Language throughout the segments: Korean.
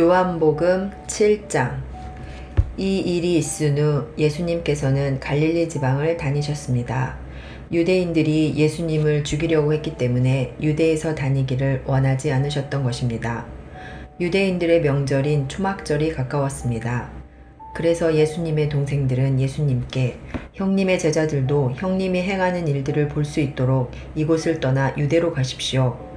요한복음 7장. 이 일이 있은 후 예수님께서는 갈릴리 지방을 다니셨습니다. 유대인들이 예수님을 죽이려고 했기 때문에 유대에서 다니기를 원하지 않으셨던 것입니다. 유대인들의 명절인 초막절이 가까웠습니다. 그래서 예수님의 동생들은 예수님께 형님의 제자들도 형님이 행하는 일들을 볼 수 있도록 이곳을 떠나 유대로 가십시오.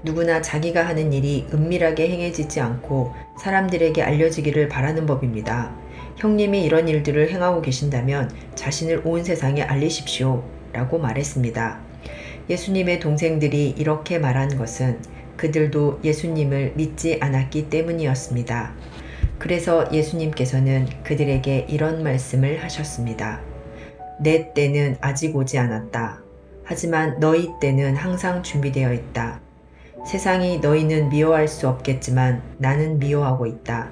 누구나 자기가 하는 일이 은밀하게 행해지지 않고 사람들에게 알려지기를 바라는 법입니다. 형님이 이런 일들을 행하고 계신다면 자신을 온 세상에 알리십시오. 라고 말했습니다. 예수님의 동생들이 이렇게 말한 것은 그들도 예수님을 믿지 않았기 때문이었습니다. 그래서 예수님께서는 그들에게 이런 말씀을 하셨습니다. 내 때는 아직 오지 않았다. 하지만 너희 때는 항상 준비되어 있다. 세상이 너희는 미워할 수 없겠지만 나는 미워하고 있다.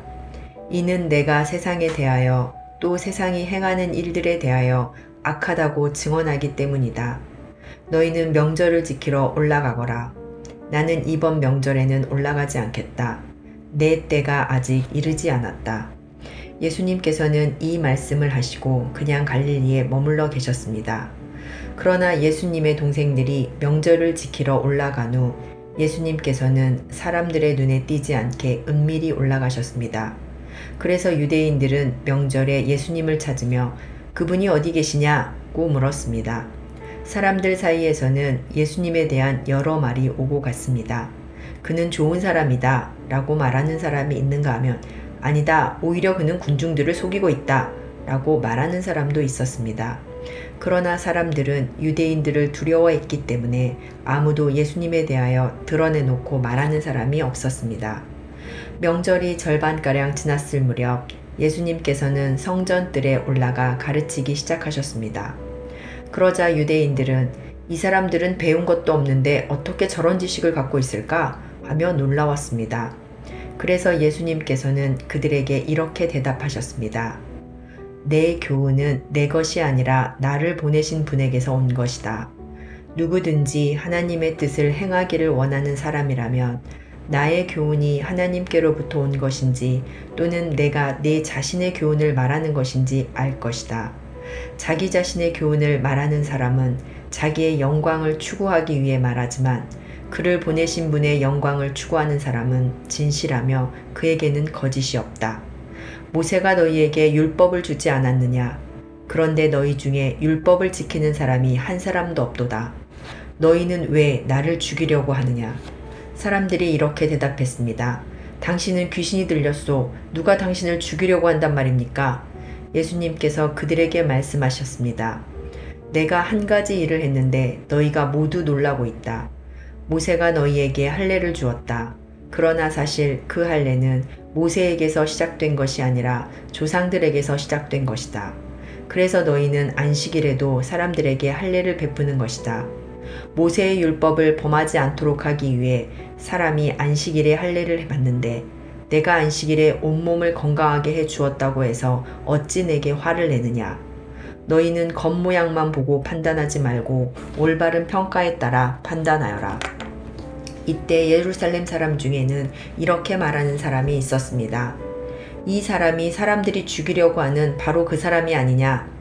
이는 내가 세상에 대하여 또 세상이 행하는 일들에 대하여 악하다고 증언하기 때문이다. 너희는 명절을 지키러 올라가거라. 나는 이번 명절에는 올라가지 않겠다. 내 때가 아직 이르지 않았다. 예수님께서는 이 말씀을 하시고 그냥 갈릴리에 머물러 계셨습니다. 그러나 예수님의 동생들이 명절을 지키러 올라간 후 예수님께서는 사람들의 눈에 띄지 않게 은밀히 올라가셨습니다. 그래서 유대인들은 명절에 예수님을 찾으며 그분이 어디 계시냐고 물었습니다. 사람들 사이에서는 예수님에 대한 여러 말이 오고 갔습니다. 그는 좋은 사람이다 라고 말하는 사람이 있는가 하면 아니다, 오히려 그는 군중들을 속이고 있다 라고 말하는 사람도 있었습니다. 그러나 사람들은 유대인들을 두려워했기 때문에 아무도 예수님에 대하여 드러내놓고 말하는 사람이 없었습니다. 명절이 절반가량 지났을 무렵 예수님께서는 성전뜰에 올라가 가르치기 시작하셨습니다. 그러자 유대인들은 이 사람들은 배운 것도 없는데 어떻게 저런 지식을 갖고 있을까 하며 놀라웠습니다. 그래서 예수님께서는 그들에게 이렇게 대답하셨습니다. 내 교훈은 내 것이 아니라 나를 보내신 분에게서 온 것이다. 누구든지 하나님의 뜻을 행하기를 원하는 사람이라면 나의 교훈이 하나님께로부터 온 것인지 또는 내가 내 자신의 교훈을 말하는 것인지 알 것이다. 자기 자신의 교훈을 말하는 사람은 자기의 영광을 추구하기 위해 말하지만 그를 보내신 분의 영광을 추구하는 사람은 진실하며 그에게는 거짓이 없다. 모세가 너희에게 율법을 주지 않았느냐? 그런데 너희 중에 율법을 지키는 사람이 한 사람도 없도다. 너희는 왜 나를 죽이려고 하느냐? 사람들이 이렇게 대답했습니다. 당신은 귀신이 들렸소. 누가 당신을 죽이려고 한단 말입니까? 예수님께서 그들에게 말씀하셨습니다. 내가 한 가지 일을 했는데 너희가 모두 놀라고 있다. 모세가 너희에게 할례를 주었다. 그러나 사실 그 할례는 모세에게서 시작된 것이 아니라 조상들에게서 시작된 것이다. 그래서 너희는 안식일에도 사람들에게 할례를 베푸는 것이다. 모세의 율법을 범하지 않도록 하기 위해 사람이 안식일에 할례를 받는데 내가 안식일에 온몸을 건강하게 해 주었다고 해서 어찌 내게 화를 내느냐. 너희는 겉모양만 보고 판단하지 말고 올바른 평가에 따라 판단하여라. 이때 예루살렘 사람 중에는 이렇게 말하는 사람이 있었습니다. 이 사람이 사람들이 죽이려고 하는 바로 그 사람이 아니냐.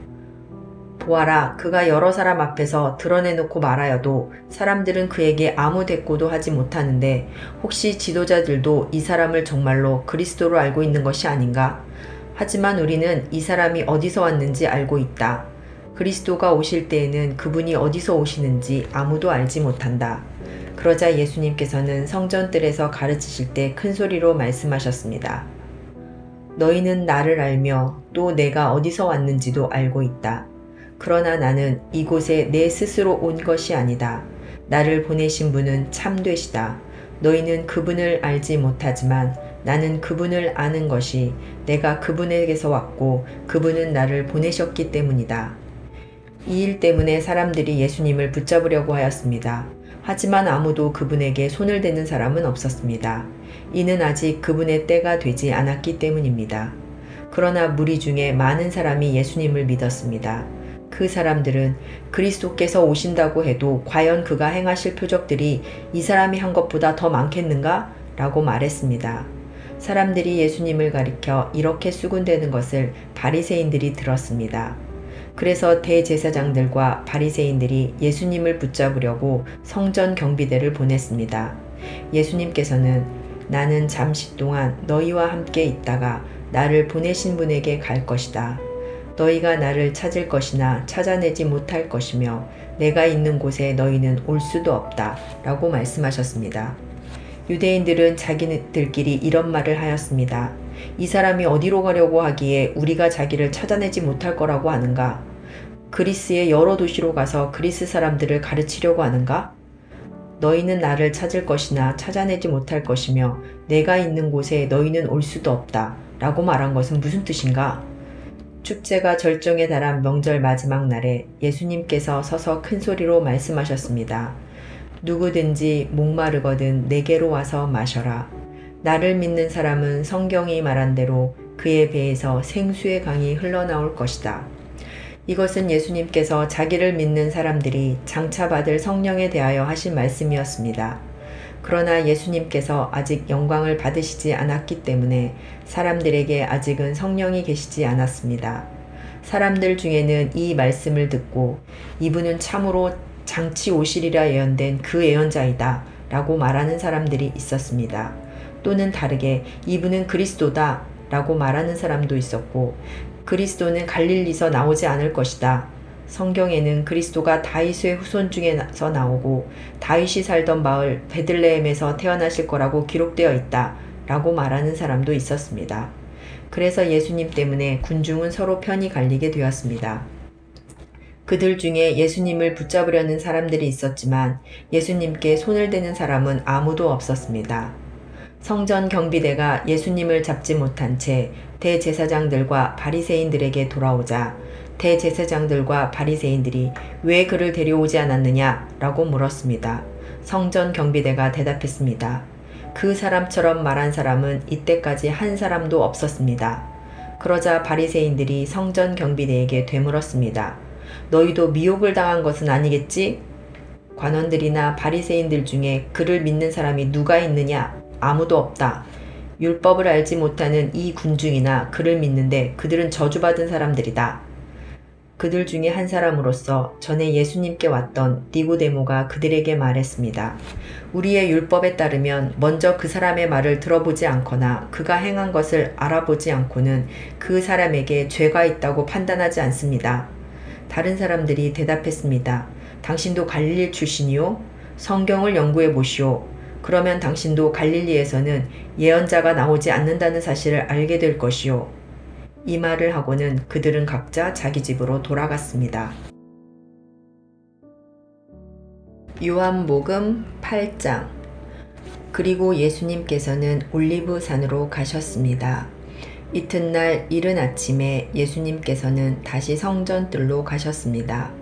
보아라, 그가 여러 사람 앞에서 드러내놓고 말하여도 사람들은 그에게 아무 대꾸도 하지 못하는데 혹시 지도자들도 이 사람을 정말로 그리스도로 알고 있는 것이 아닌가? 하지만 우리는 이 사람이 어디서 왔는지 알고 있다. 그리스도가 오실 때에는 그분이 어디서 오시는지 아무도 알지 못한다. 그러자 예수님께서는 성전뜰에서 가르치실 때 큰 소리로 말씀하셨습니다. 너희는 나를 알며 또 내가 어디서 왔는지도 알고 있다. 그러나 나는 이곳에 내 스스로 온 것이 아니다. 나를 보내신 분은 참되시다. 너희는 그분을 알지 못하지만 나는 그분을 아는 것이 내가 그분에게서 왔고 그분은 나를 보내셨기 때문이다. 이 일 때문에 사람들이 예수님을 붙잡으려고 하였습니다. 하지만 아무도 그분에게 손을 대는 사람은 없었습니다. 이는 아직 그분의 때가 되지 않았기 때문입니다. 그러나 무리 중에 많은 사람이 예수님을 믿었습니다. 그 사람들은 그리스도께서 오신다고 해도 과연 그가 행하실 표적들이 이 사람이 한 것보다 더 많겠는가? 라고 말했습니다. 사람들이 예수님을 가리켜 이렇게 수군대는 것을 바리새인들이 들었습니다. 그래서 대제사장들과 바리새인들이 예수님을 붙잡으려고 성전 경비대를 보냈습니다. 예수님께서는 나는 잠시 동안 너희와 함께 있다가 나를 보내신 분에게 갈 것이다. 너희가 나를 찾을 것이나 찾아내지 못할 것이며 내가 있는 곳에 너희는 올 수도 없다. 라고 말씀하셨습니다. 유대인들은 자기들끼리 이런 말을 하였습니다. 이 사람이 어디로 가려고 하기에 우리가 자기를 찾아내지 못할 거라고 하는가? 그리스의 여러 도시로 가서 그리스 사람들을 가르치려고 하는가? 너희는 나를 찾을 것이나 찾아내지 못할 것이며 내가 있는 곳에 너희는 올 수도 없다. 라고 말한 것은 무슨 뜻인가? 축제가 절정에 달한 명절 마지막 날에 예수님께서 서서 큰 소리로 말씀하셨습니다. 누구든지 목마르거든 내게로 와서 마셔라. 나를 믿는 사람은 성경이 말한 대로 그의 배에서 생수의 강이 흘러나올 것이다. 이것은 예수님께서 자기를 믿는 사람들이 장차 받을 성령에 대하여 하신 말씀이었습니다. 그러나 예수님께서 아직 영광을 받으시지 않았기 때문에 사람들에게 아직은 성령이 계시지 않았습니다. 사람들 중에는 이 말씀을 듣고 이분은 참으로 장치 오시리라 예언된 그 예언자이다 라고 말하는 사람들이 있었습니다. 또는 다르게 이분은 그리스도다 라고 말하는 사람도 있었고 그리스도는 갈릴리서 나오지 않을 것이다. 성경에는 그리스도가 다윗의 후손 중에서 나오고 다윗이 살던 마을 베들레헴에서 태어나실 거라고 기록되어 있다 라고 말하는 사람도 있었습니다. 그래서 예수님 때문에 군중은 서로 편이 갈리게 되었습니다. 그들 중에 예수님을 붙잡으려는 사람들이 있었지만 예수님께 손을 대는 사람은 아무도 없었습니다. 성전 경비대가 예수님을 잡지 못한 채 대제사장들과 바리새인들에게 돌아오자 대제사장들과 바리새인들이 왜 그를 데려오지 않았느냐 라고 물었습니다. 성전 경비대가 대답했습니다. 그 사람처럼 말한 사람은 이때까지 한 사람도 없었습니다. 그러자 바리새인들이 성전 경비대에게 되물었습니다. 너희도 미혹을 당한 것은 아니겠지? 관원들이나 바리새인들 중에 그를 믿는 사람이 누가 있느냐? 아무도 없다. 율법을 알지 못하는 이 군중이나 그를 믿는데 그들은 저주받은 사람들이다. 그들 중에 한 사람으로서 전에 예수님께 왔던 니고데모가 그들에게 말했습니다. 우리의 율법에 따르면 먼저 그 사람의 말을 들어보지 않거나 그가 행한 것을 알아보지 않고는 그 사람에게 죄가 있다고 판단하지 않습니다. 다른 사람들이 대답했습니다. 당신도 갈릴리 출신이요? 성경을 연구해 보시오. 그러면 당신도 갈릴리에서는 예언자가 나오지 않는다는 사실을 알게 될 것이요. 이 말을 하고는 그들은 각자 자기 집으로 돌아갔습니다. 요한복음 8장. 그리고 예수님께서는 올리브 산으로 가셨습니다. 이튿날 이른 아침에 예수님께서는 다시 성전뜰로 가셨습니다.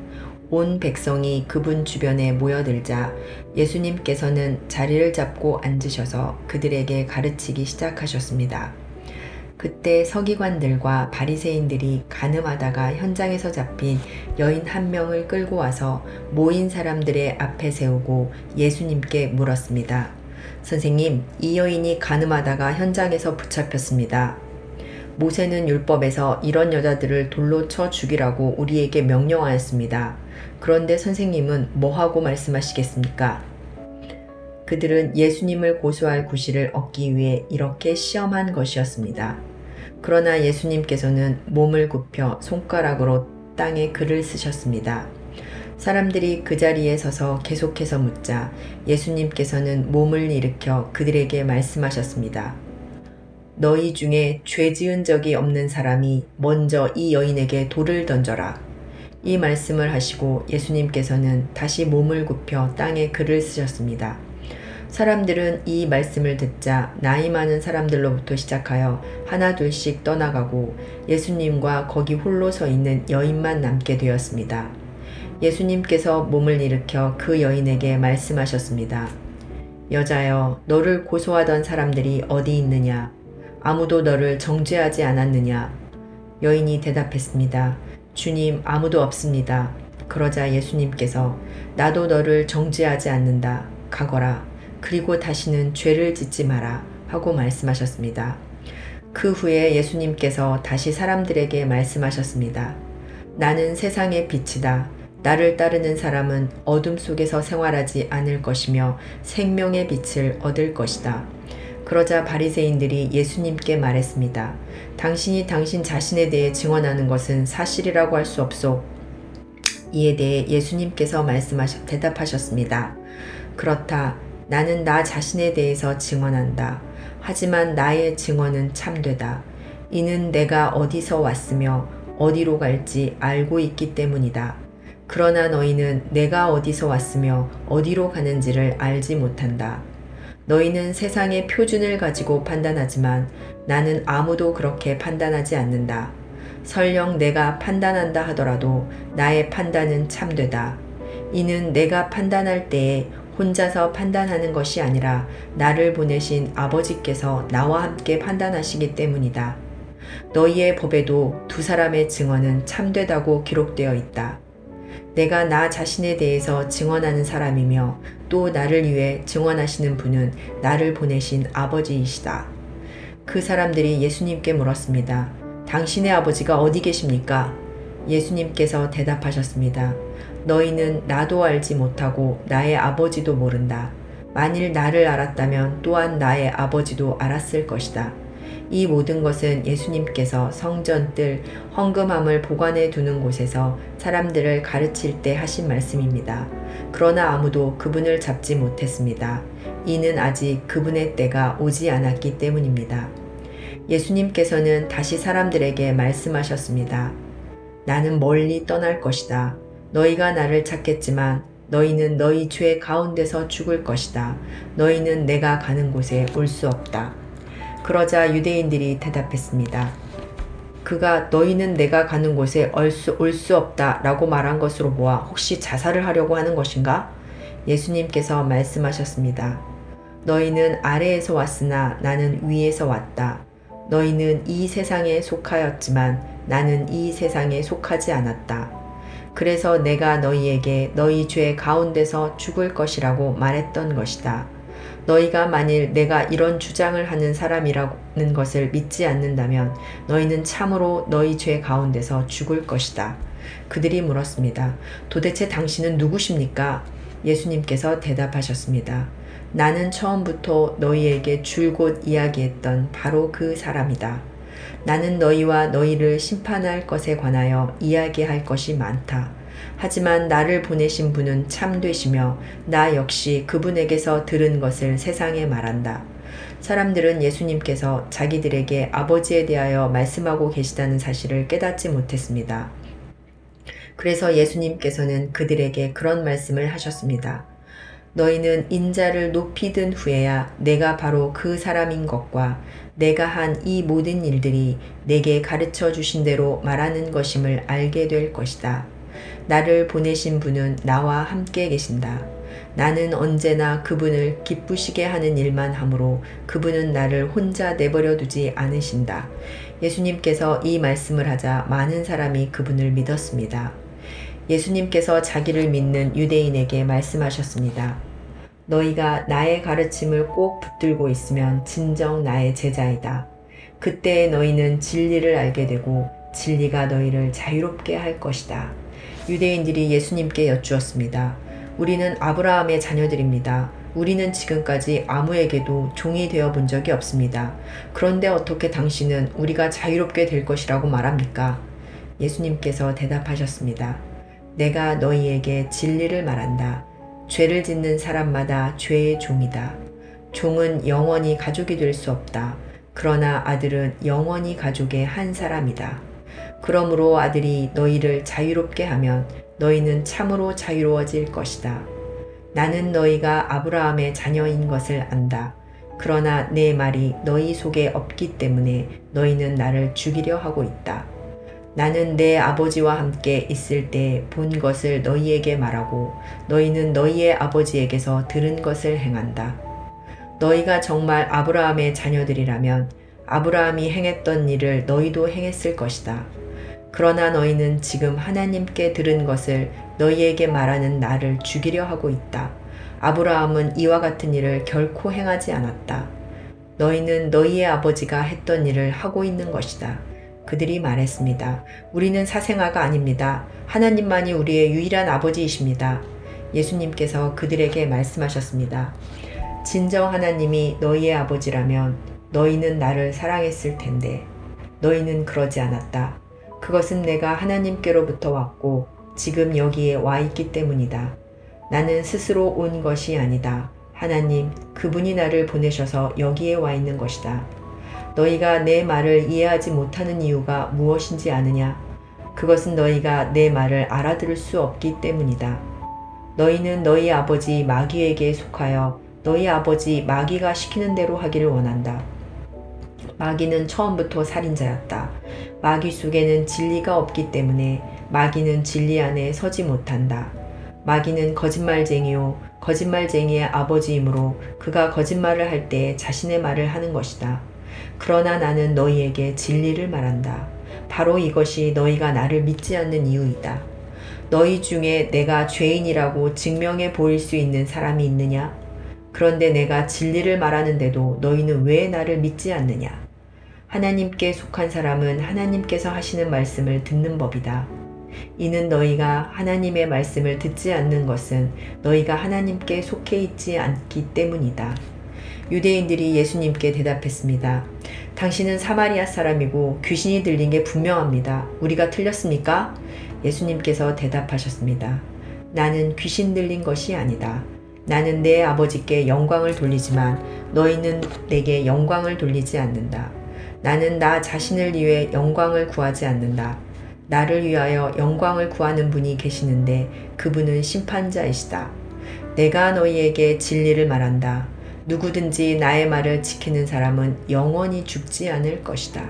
온 백성이 그분 주변에 모여들자 예수님께서는 자리를 잡고 앉으셔서 그들에게 가르치기 시작하셨습니다. 그때 서기관들과 바리새인들이 간음하다가 현장에서 잡힌 여인 한 명을 끌고 와서 모인 사람들의 앞에 세우고 예수님께 물었습니다. 선생님, 이 여인이 간음하다가 현장에서 붙잡혔습니다. 모세는 율법에서 이런 여자들을 돌로 쳐 죽이라고 우리에게 명령하였습니다. 그런데 선생님은 뭐하고 말씀하시겠습니까? 그들은 예수님을 고소할 구실을 얻기 위해 이렇게 시험한 것이었습니다. 그러나 예수님께서는 몸을 굽혀 손가락으로 땅에 글을 쓰셨습니다. 사람들이 그 자리에 서서 계속해서 묻자 예수님께서는 몸을 일으켜 그들에게 말씀하셨습니다. 너희 중에 죄 지은 적이 없는 사람이 먼저 이 여인에게 돌을 던져라. 이 말씀을 하시고 예수님께서는 다시 몸을 굽혀 땅에 글을 쓰셨습니다. 사람들은 이 말씀을 듣자 나이 많은 사람들로부터 시작하여 하나 둘씩 떠나가고 예수님과 거기 홀로 서 있는 여인만 남게 되었습니다. 예수님께서 몸을 일으켜 그 여인에게 말씀하셨습니다. 여자여, 너를 고소하던 사람들이 어디 있느냐? 아무도 너를 정죄하지 않았느냐? 여인이 대답했습니다. 주님, 아무도 없습니다. 그러자 예수님께서 나도 너를 정죄하지 않는다. 가거라. 그리고 다시는 죄를 짓지 마라 하고 말씀하셨습니다. 그 후에 예수님께서 다시 사람들에게 말씀하셨습니다. 나는 세상의 빛이다. 나를 따르는 사람은 어둠 속에서 생활하지 않을 것이며 생명의 빛을 얻을 것이다. 그러자 바리새인들이 예수님께 말했습니다. 당신이 당신 자신에 대해 증언하는 것은 사실이라고 할 수 없소. 이에 대해 예수님께서 대답하셨습니다. 그렇다. 나는 나 자신에 대해서 증언한다. 하지만 나의 증언은 참되다. 이는 내가 어디서 왔으며 어디로 갈지 알고 있기 때문이다. 그러나 너희는 내가 어디서 왔으며 어디로 가는지를 알지 못한다. 너희는 세상의 표준을 가지고 판단하지만 나는 아무도 그렇게 판단하지 않는다. 설령 내가 판단한다 하더라도 나의 판단은 참되다. 이는 내가 판단할 때에 혼자서 판단하는 것이 아니라 나를 보내신 아버지께서 나와 함께 판단하시기 때문이다. 너희의 법에도 두 사람의 증언은 참되다고 기록되어 있다. 내가 나 자신에 대해서 증언하는 사람이며 또 나를 위해 증언하시는 분은 나를 보내신 아버지이시다. 그 사람들이 예수님께 물었습니다. 당신의 아버지가 어디 계십니까? 예수님께서 대답하셨습니다. 너희는 나도 알지 못하고 나의 아버지도 모른다. 만일 나를 알았다면 또한 나의 아버지도 알았을 것이다. 이 모든 것은 예수님께서 성전 뜰 헌금함을 보관해 두는 곳에서 사람들을 가르칠 때 하신 말씀입니다. 그러나 아무도 그분을 잡지 못했습니다. 이는 아직 그분의 때가 오지 않았기 때문입니다. 예수님께서는 다시 사람들에게 말씀하셨습니다. 나는 멀리 떠날 것이다. 너희가 나를 찾겠지만 너희는 너희 죄 가운데서 죽을 것이다. 너희는 내가 가는 곳에 올 수 없다. 그러자 유대인들이 대답했습니다. 그가 너희는 내가 가는 곳에 올 수 없다 라고 말한 것으로 보아 혹시 자살을 하려고 하는 것인가? 예수님께서 말씀하셨습니다. 너희는 아래에서 왔으나 나는 위에서 왔다. 너희는 이 세상에 속하였지만 나는 이 세상에 속하지 않았다. 그래서 내가 너희에게 너희 죄 가운데서 죽을 것이라고 말했던 것이다. 너희가 만일 내가 이런 주장을 하는 사람이라는 것을 믿지 않는다면 너희는 참으로 너희 죄 가운데서 죽을 것이다. 그들이 물었습니다. 도대체 당신은 누구십니까? 예수님께서 대답하셨습니다. 나는 처음부터 너희에게 줄곧 이야기했던 바로 그 사람이다. 나는 너희와 너희를 심판할 것에 관하여 이야기할 것이 많다. 하지만 나를 보내신 분은 참되시며 나 역시 그분에게서 들은 것을 세상에 말한다. 사람들은 예수님께서 자기들에게 아버지에 대하여 말씀하고 계시다는 사실을 깨닫지 못했습니다. 그래서 예수님께서는 그들에게 그런 말씀을 하셨습니다. 너희는 인자를 높이 든 후에야 내가 바로 그 사람인 것과 내가 한 이 모든 일들이 내게 가르쳐 주신 대로 말하는 것임을 알게 될 것이다. 나를 보내신 분은 나와 함께 계신다. 나는 언제나 그분을 기쁘시게 하는 일만 하므로 그분은 나를 혼자 내버려 두지 않으신다. 예수님께서 이 말씀을 하자 많은 사람이 그분을 믿었습니다. 예수님께서 자기를 믿는 유대인에게 말씀하셨습니다. 너희가 나의 가르침을 꼭 붙들고 있으면 진정 나의 제자이다. 그때 너희는 진리를 알게 되고 진리가 너희를 자유롭게 할 것이다. 유대인들이 예수님께 여쭈었습니다. 우리는 아브라함의 자녀들입니다. 우리는 지금까지 아무에게도 종이 되어 본 적이 없습니다. 그런데 어떻게 당신은 우리가 자유롭게 될 것이라고 말합니까? 예수님께서 대답하셨습니다. 내가 너희에게 진리를 말한다. 죄를 짓는 사람마다 죄의 종이다. 종은 영원히 가족이 될 수 없다. 그러나 아들은 영원히 가족의 한 사람이다. 그러므로 아들이 너희를 자유롭게 하면 너희는 참으로 자유로워질 것이다. 나는 너희가 아브라함의 자녀인 것을 안다. 그러나 내 말이 너희 속에 없기 때문에 너희는 나를 죽이려 하고 있다. 나는 내 아버지와 함께 있을 때 본 것을 너희에게 말하고 너희는 너희의 아버지에게서 들은 것을 행한다. 너희가 정말 아브라함의 자녀들이라면 아브라함이 행했던 일을 너희도 행했을 것이다. 그러나 너희는 지금 하나님께 들은 것을 너희에게 말하는 나를 죽이려 하고 있다. 아브라함은 이와 같은 일을 결코 행하지 않았다. 너희는 너희의 아버지가 했던 일을 하고 있는 것이다. 그들이 말했습니다. 우리는 사생아가 아닙니다. 하나님만이 우리의 유일한 아버지이십니다. 예수님께서 그들에게 말씀하셨습니다. 진정 하나님이 너희의 아버지라면 너희는 나를 사랑했을 텐데 너희는 그러지 않았다. 그것은 내가 하나님께로부터 왔고 지금 여기에 와 있기 때문이다. 나는 스스로 온 것이 아니다. 하나님, 그분이 나를 보내셔서 여기에 와 있는 것이다. 너희가 내 말을 이해하지 못하는 이유가 무엇인지 아느냐? 그것은 너희가 내 말을 알아들을 수 없기 때문이다. 너희는 너희 아버지 마귀에게 속하여 너희 아버지 마귀가 시키는 대로 하기를 원한다. 마귀는 처음부터 살인자였다. 마귀 속에는 진리가 없기 때문에 마귀는 진리 안에 서지 못한다. 마귀는 거짓말쟁이요 거짓말쟁이의 아버지이므로 그가 거짓말을 할 때 자신의 말을 하는 것이다. 그러나 나는 너희에게 진리를 말한다. 바로 이것이 너희가 나를 믿지 않는 이유이다. 너희 중에 내가 죄인이라고 증명해 보일 수 있는 사람이 있느냐? 그런데 내가 진리를 말하는데도 너희는 왜 나를 믿지 않느냐? 하나님께 속한 사람은 하나님께서 하시는 말씀을 듣는 법이다. 이는 너희가 하나님의 말씀을 듣지 않는 것은 너희가 하나님께 속해 있지 않기 때문이다. 유대인들이 예수님께 대답했습니다. 당신은 사마리아 사람이고 귀신이 들린 게 분명합니다. 우리가 틀렸습니까? 예수님께서 대답하셨습니다. 나는 귀신 들린 것이 아니다. 나는 내 아버지께 영광을 돌리지만 너희는 내게 영광을 돌리지 않는다. 나는 나 자신을 위해 영광을 구하지 않는다. 나를 위하여 영광을 구하는 분이 계시는데 그분은 심판자이시다. 내가 너희에게 진리를 말한다. 누구든지 나의 말을 지키는 사람은 영원히 죽지 않을 것이다.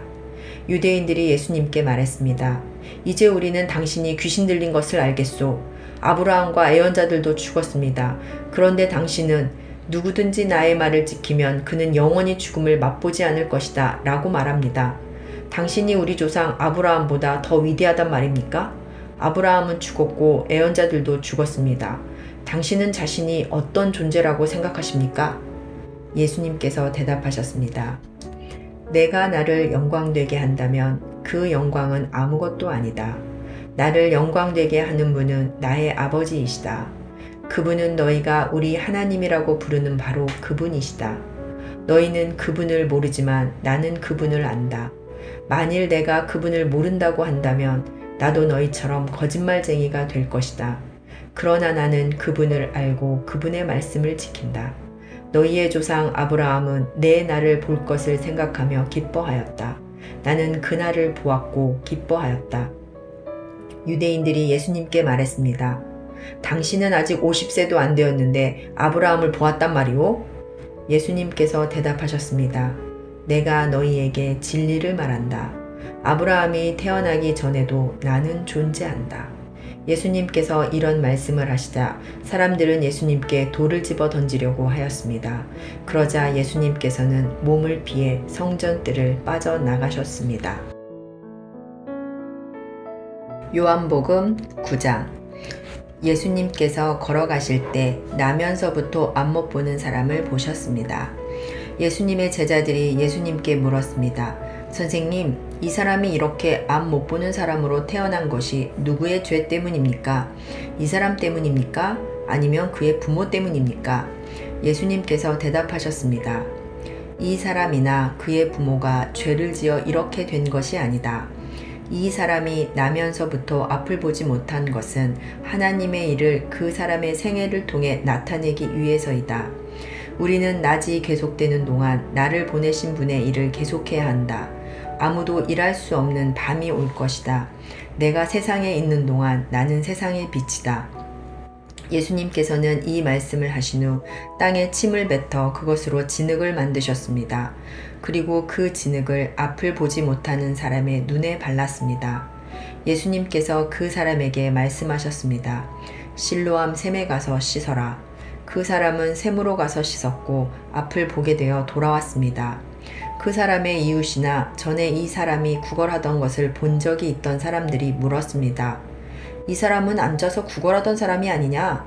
유대인들이 예수님께 말했습니다. 이제 우리는 당신이 귀신 들린 것을 알겠소. 아브라함과 예언자들도 죽었습니다. 그런데 당신은 누구든지 나의 말을 지키면 그는 영원히 죽음을 맛보지 않을 것이다 라고 말합니다. 당신이 우리 조상 아브라함보다 더 위대하단 말입니까? 아브라함은 죽었고 예언자들도 죽었습니다. 당신은 자신이 어떤 존재라고 생각하십니까? 예수님께서 대답하셨습니다. 내가 나를 영광되게 한다면 그 영광은 아무것도 아니다. 나를 영광되게 하는 분은 나의 아버지이시다. 그분은 너희가 우리 하나님이라고 부르는 바로 그분이시다. 너희는 그분을 모르지만 나는 그분을 안다. 만일 내가 그분을 모른다고 한다면 나도 너희처럼 거짓말쟁이가 될 것이다. 그러나 나는 그분을 알고 그분의 말씀을 지킨다. 너희의 조상 아브라함은 내 날을 볼 것을 생각하며 기뻐하였다. 나는 그 날을 보았고 기뻐하였다. 유대인들이 예수님께 말했습니다. 당신은 아직 50세도 안 되었는데 아브라함을 보았단 말이오? 예수님께서 대답하셨습니다. 내가 너희에게 진리를 말한다. 아브라함이 태어나기 전에도 나는 존재한다. 예수님께서 이런 말씀을 하시자 사람들은 예수님께 돌을 집어 던지려고 하였습니다. 그러자 예수님께서는 몸을 피해 성전뜰을 빠져나가셨습니다. 요한복음 9장. 예수님께서 걸어가실 때 나면서부터 앞 못 보는 사람을 보셨습니다. 예수님의 제자들이 예수님께 물었습니다. 선생님, 이 사람이 이렇게 앞 못 보는 사람으로 태어난 것이 누구의 죄 때문입니까? 이 사람 때문입니까? 아니면 그의 부모 때문입니까? 예수님께서 대답하셨습니다. 이 사람이나 그의 부모가 죄를 지어 이렇게 된 것이 아니다. 이 사람이 나면서부터 앞을 보지 못한 것은 하나님의 일을 그 사람의 생애를 통해 나타내기 위해서이다. 우리는 낮이 계속되는 동안 나를 보내신 분의 일을 계속해야 한다. 아무도 일할 수 없는 밤이 올 것이다. 내가 세상에 있는 동안 나는 세상의 빛이다. 예수님께서는 이 말씀을 하신 후 땅에 침을 뱉어 그것으로 진흙을 만드셨습니다. 그리고 그 진흙을 앞을 보지 못하는 사람의 눈에 발랐습니다. 예수님께서 그 사람에게 말씀하셨습니다. 실로암 샘에 가서 씻어라. 그 사람은 샘으로 가서 씻었고 앞을 보게 되어 돌아왔습니다. 그 사람의 이웃이나 전에 이 사람이 구걸하던 것을 본 적이 있던 사람들이 물었습니다. 이 사람은 앉아서 구걸하던 사람이 아니냐?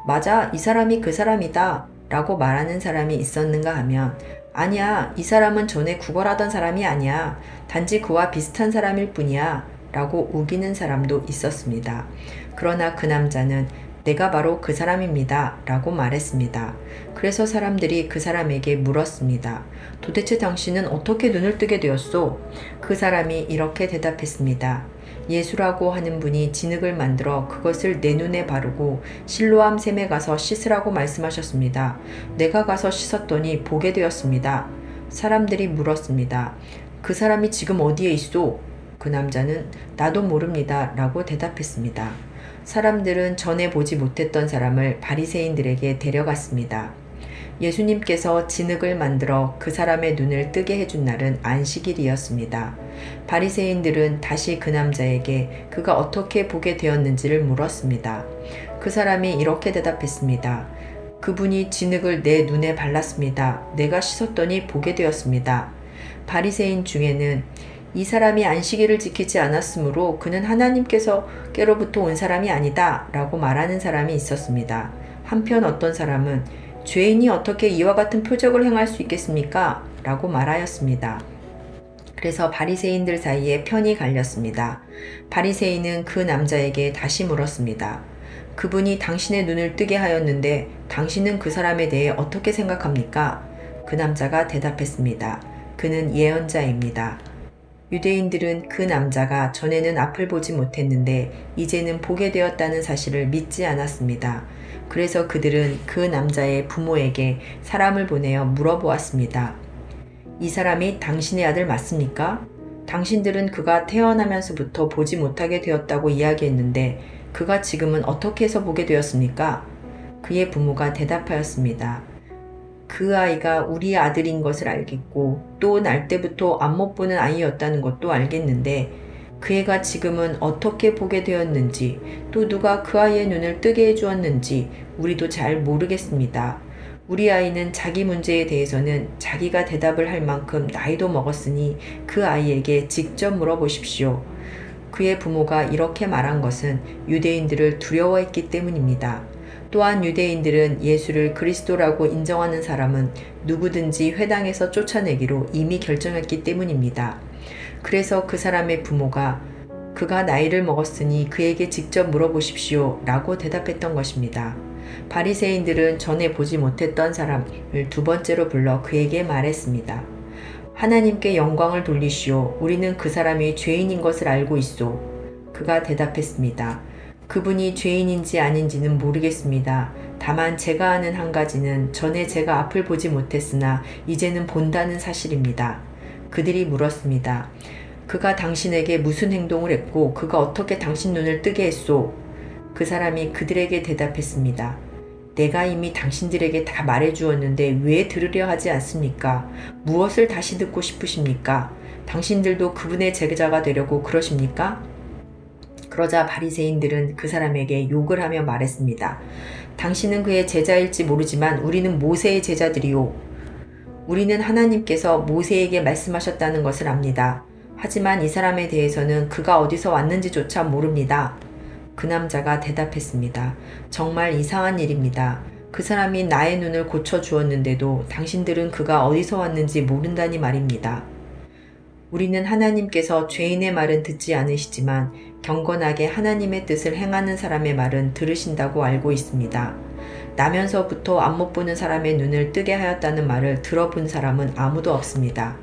맞아, 이 사람이 그 사람이다 라고 말하는 사람이 있었는가 하면 아니야, 이 사람은 전에 구걸하던 사람이 아니야. 단지 그와 비슷한 사람일 뿐이야. 라고 우기는 사람도 있었습니다. 그러나 그 남자는 내가 바로 그 사람입니다. 라고 말했습니다. 그래서 사람들이 그 사람에게 물었습니다. 도대체 당신은 어떻게 눈을 뜨게 되었소? 그 사람이 이렇게 대답했습니다. 예수라고 하는 분이 진흙을 만들어 그것을 내 눈에 바르고 실로암 샘에 가서 씻으라고 말씀하셨습니다. 내가 가서 씻었더니 보게 되었습니다. 사람들이 물었습니다. 그 사람이 지금 어디에 있소? 그 남자는 나도 모릅니다. 라고 대답했습니다. 사람들은 전에 보지 못했던 사람을 바리새인들에게 데려갔습니다. 예수님께서 진흙을 만들어 그 사람의 눈을 뜨게 해준 날은 안식일이었습니다. 바리새인들은 다시 그 남자에게 그가 어떻게 보게 되었는지를 물었습니다. 그 사람이 이렇게 대답했습니다. 그분이 진흙을 내 눈에 발랐습니다. 내가 씻었더니 보게 되었습니다. 바리새인 중에는 이 사람이 안식일을 지키지 않았으므로 그는 하나님께서께로부터 온 사람이 아니다 라고 말하는 사람이 있었습니다. 한편 어떤 사람은 죄인이 어떻게 이와 같은 표적을 행할 수 있겠습니까? 라고 말하였습니다. 그래서 바리새인들 사이에 편이 갈렸습니다. 바리새인은 그 남자에게 다시 물었습니다. 그분이 당신의 눈을 뜨게 하였는데 당신은 그 사람에 대해 어떻게 생각합니까? 그 남자가 대답했습니다. 그는 예언자입니다. 유대인들은 그 남자가 전에는 앞을 보지 못했는데 이제는 보게 되었다는 사실을 믿지 않았습니다. 그래서 그들은 그 남자의 부모에게 사람을 보내어 물어보았습니다. 이 사람이 당신의 아들 맞습니까? 당신들은 그가 태어나면서부터 보지 못하게 되었다고 이야기했는데 그가 지금은 어떻게 해서 보게 되었습니까? 그의 부모가 대답하였습니다. 그 아이가 우리 아들인 것을 알겠고 또 날 때부터 앞 못 보는 아이였다는 것도 알겠는데 그 애가 지금은 어떻게 보게 되었는지 또 누가 그 아이의 눈을 뜨게 해주었는지 우리도 잘 모르겠습니다. 우리 아이는 자기 문제에 대해서는 자기가 대답을 할 만큼 나이도 먹었으니 그 아이에게 직접 물어보십시오. 그의 부모가 이렇게 말한 것은 유대인들을 두려워했기 때문입니다. 또한 유대인들은 예수를 그리스도라고 인정하는 사람은 누구든지 회당에서 쫓아내기로 이미 결정했기 때문입니다. 그래서 그 사람의 부모가 그가 나이를 먹었으니 그에게 직접 물어보십시오 라고 대답했던 것입니다. 바리새인들은 전에 보지 못했던 사람을 두 번째로 불러 그에게 말했습니다. 하나님께 영광을 돌리시오. 우리는 그 사람이 죄인인 것을 알고 있소. 그가 대답했습니다. 그분이 죄인인지 아닌지는 모르겠습니다. 다만 제가 아는 한 가지는 전에 제가 앞을 보지 못했으나 이제는 본다는 사실입니다. 그들이 물었습니다. 그가 당신에게 무슨 행동을 했고 그가 어떻게 당신 눈을 뜨게 했소? 그 사람이 그들에게 대답했습니다. 내가 이미 당신들에게 다 말해주었는데 왜 들으려 하지 않습니까? 무엇을 다시 듣고 싶으십니까? 당신들도 그분의 제자가 되려고 그러십니까? 그러자 바리새인들은 그 사람에게 욕을 하며 말했습니다. 당신은 그의 제자일지 모르지만 우리는 모세의 제자들이요. 우리는 하나님께서 모세에게 말씀하셨다는 것을 압니다. 하지만 이 사람에 대해서는 그가 어디서 왔는지조차 모릅니다. 그 남자가 대답했습니다. 정말 이상한 일입니다. 그 사람이 나의 눈을 고쳐주었는데도 당신들은 그가 어디서 왔는지 모른다니 말입니다. 우리는 하나님께서 죄인의 말은 듣지 않으시지만 경건하게 하나님의 뜻을 행하는 사람의 말은 들으신다고 알고 있습니다. 나면서부터 안 못 보는 사람의 눈을 뜨게 하였다는 말을 들어본 사람은 아무도 없습니다.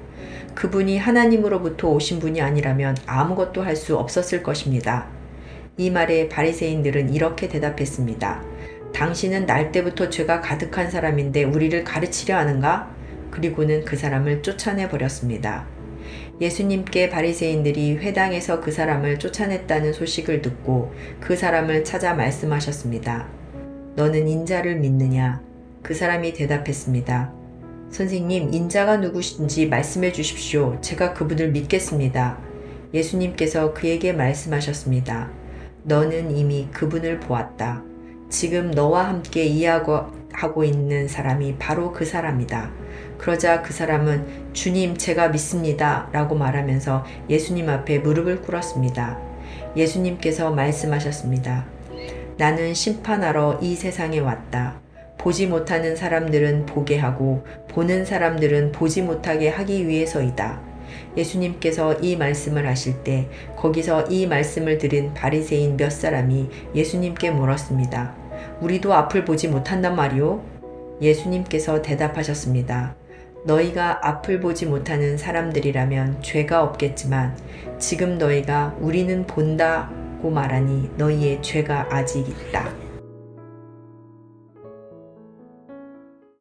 그분이 하나님으로부터 오신 분이 아니라면 아무것도 할 수 없었을 것입니다. 이 말에 바리새인들은 이렇게 대답했습니다. 당신은 날 때부터 죄가 가득한 사람인데 우리를 가르치려 하는가? 그리고는 그 사람을 쫓아내 버렸습니다. 예수님께 바리새인들이 회당에서 그 사람을 쫓아냈다는 소식을 듣고 그 사람을 찾아 말씀하셨습니다. 너는 인자를 믿느냐? 그 사람이 대답했습니다. 선생님, 인자가 누구신지 말씀해 주십시오. 제가 그분을 믿겠습니다. 예수님께서 그에게 말씀하셨습니다. 너는 이미 그분을 보았다. 지금 너와 함께 이야기하고 있는 사람이 바로 그 사람이다. 그러자 그 사람은 주님, 제가 믿습니다 라고 말하면서 예수님 앞에 무릎을 꿇었습니다. 예수님께서 말씀하셨습니다. 나는 심판하러 이 세상에 왔다. 보지 못하는 사람들은 보게 하고 보는 사람들은 보지 못하게 하기 위해서이다. 예수님께서 이 말씀을 하실 때 거기서 이 말씀을 들은 바리새인 몇 사람이 예수님께 물었습니다. 우리도 앞을 보지 못한단 말이오? 예수님께서 대답하셨습니다. 너희가 앞을 보지 못하는 사람들이라면 죄가 없겠지만 지금 너희가 우리는 본다고 말하니 너희의 죄가 아직 있다.